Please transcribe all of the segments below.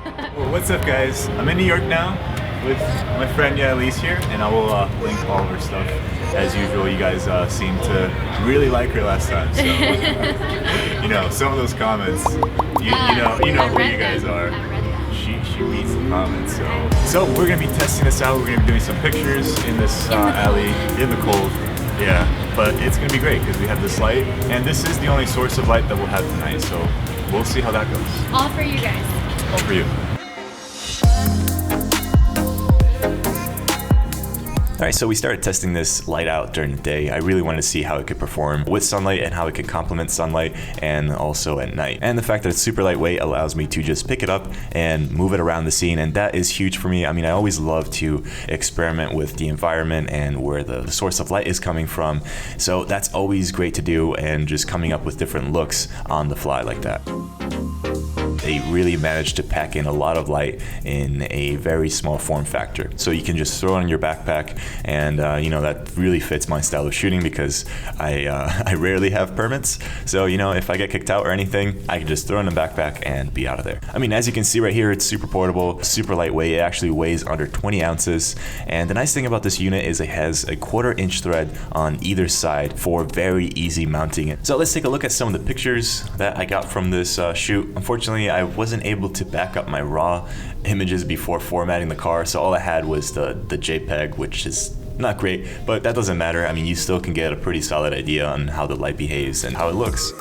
Well, what's up, guys? I'm in New York now with my friend Elise here, and I will link all of her stuff. As usual, you guys seem to really like her last time, so you know some of those comments. You know who you guys are. She reads the comments, so we're gonna be testing this out. We're gonna be doing some pictures in this alley in the cold. Yeah, but it's gonna be great because we have this light, and this is the only source of light that we'll have tonight. So we'll see how that goes. All for you guys. All for you. Alright, so we started testing this light out during the day. I really wanted to see how it could perform with sunlight and how it could complement sunlight and also at night. And the fact that it's super lightweight allows me to just pick it up and move it around the scene, and that is huge for me. I mean, I always love to experiment with the environment and where the source of light is coming from. So that's always great to do, and just coming up with different looks on the fly like that. They really managed to pack in a lot of light in a very small form factor. So you can just throw it on your backpack, and you know, that really fits my style of shooting because I rarely have permits. So, you know, if I get kicked out or anything, I can just throw it in the backpack and be out of there. I mean, as you can see right here, it's super portable, super lightweight. It actually weighs under 20 ounces. And the nice thing about this unit is it has a 1/4 inch thread on either side for very easy mounting. So let's take a look at some of the pictures that I got from this shoot. Unfortunately, I wasn't able to back up my raw images before formatting the car, so all I had was the JPEG, which is not great, but that doesn't matter. I mean, you still can get a pretty solid idea on how the light behaves and how it looks.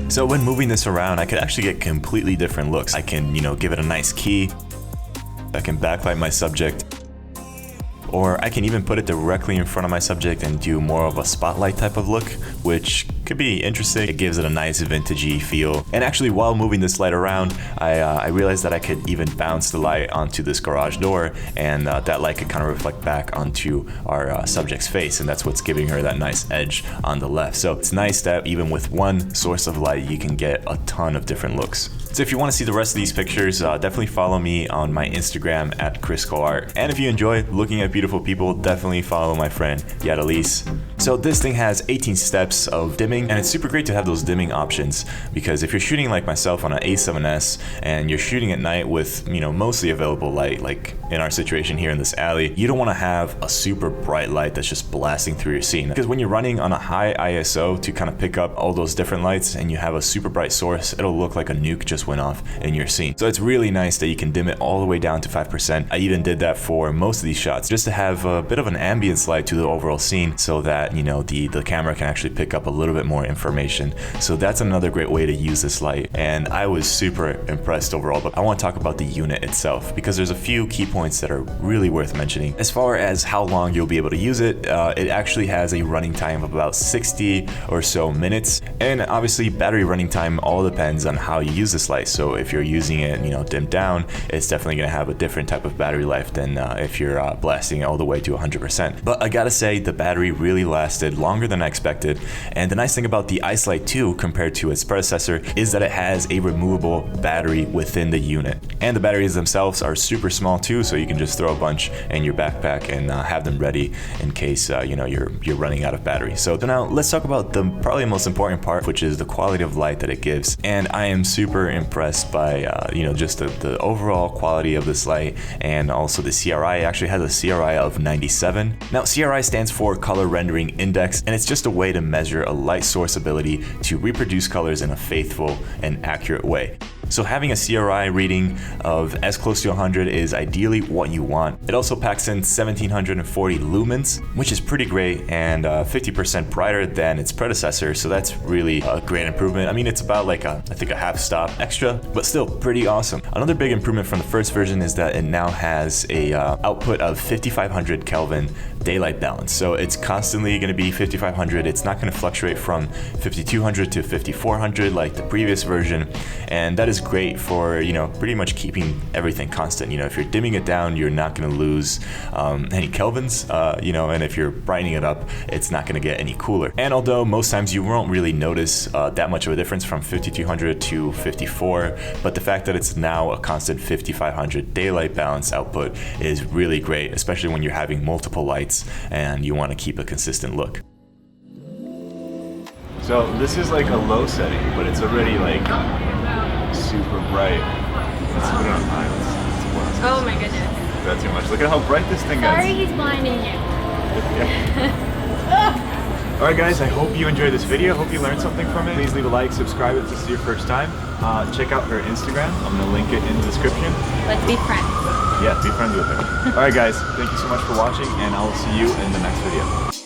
So when moving this around, I could actually get completely different looks. I can, you know, give it a nice key. I can backlight my subject, or I can even put it directly in front of my subject and do more of a spotlight type of look, which could be interesting. It gives it a nice vintagey feel. And actually, while moving this light around, I realized that I could even bounce the light onto this garage door, and that light could kind of reflect back onto our subject's face, and that's what's giving her that nice edge on the left. So it's nice that even with one source of light, you can get a ton of different looks. So if you want to see the rest of these pictures, definitely follow me on my Instagram at Kriscoart. And if you enjoy looking at beautiful people, definitely follow my friend Elise. So this thing has 18 steps of dimming, and it's super great to have those dimming options, because if you're shooting like myself on an A7S and you're shooting at night with, you know, mostly available light, like in our situation here in this alley, you don't want to have a super bright light that's just blasting through your scene, because when you're running on a high ISO to kind of pick up all those different lights and you have a super bright source, it'll look like a nuke just went off in your scene. So it's really nice that you can dim it all the way down to 5%. I even did that for most of these shots just to have a bit of an ambience light to the overall scene, so that, you know, the camera can actually pick up a little bit more information. So that's another great way to use this light, and I was super impressed overall. But I want to talk about the unit itself, because there's a few key points that are really worth mentioning. As far as how long you'll be able to use it, it actually has a running time of about 60 or so minutes, and obviously battery running time all depends on how you use this light. So if you're using it, you know, dimmed down, it's definitely going to have a different type of battery life than if you're blasting it all the way to 100%. But I gotta say, the battery really lasted longer than I expected, and the nice thing about the Ice Light 2 compared to its predecessor is that it has a removable battery within the unit, and the batteries themselves are super small too, so you can just throw a bunch in your backpack and have them ready in case you know, you're running out of battery. So now let's talk about the probably most important part, which is the quality of light that it gives. And I am super impressed by you know, just the overall quality of this light, and also the CRI. It actually has a CRI of 97. Now, CRI stands for Color Rendering Index, and it's just a way to measure a light source ability to reproduce colors in a faithful and accurate way. So having a CRI reading of as close to 100 is ideally what you want. It also packs in 1740 lumens, which is pretty great, and 50% brighter than its predecessor, so that's really a great improvement. I mean, it's about like I think a half stop extra, but still pretty awesome. Another big improvement from the first version is that it now has a output of 5500 Kelvin daylight balance. So it's constantly going to be 5500. It's not going to fluctuate from 5200 to 5400 like the previous version, and that is great for, you know, pretty much keeping everything constant. You know, if you're dimming it down, you're not going to lose any kelvins, you know, and if you're brightening it up, it's not going to get any cooler. And although most times you won't really notice that much of a difference from 5200 to 54, but the fact that it's now a constant 5500 daylight balance output is really great, especially when you're having multiple lights and you want to keep a consistent look. So this is like a low setting, but it's already like super bright. Let's put it on high. Let's Oh my goodness. That's too much. Look at how bright this thing Sorry, is. he's blinding you. Alright guys, I hope you enjoyed this video. Hope you learned something from it. Please leave a like, subscribe if this is your first time. Check out her Instagram. I'm going to link it in the description. Let's be friends. Yeah, be friends with her. Alright guys, thank you so much for watching, and I will see you in the next video.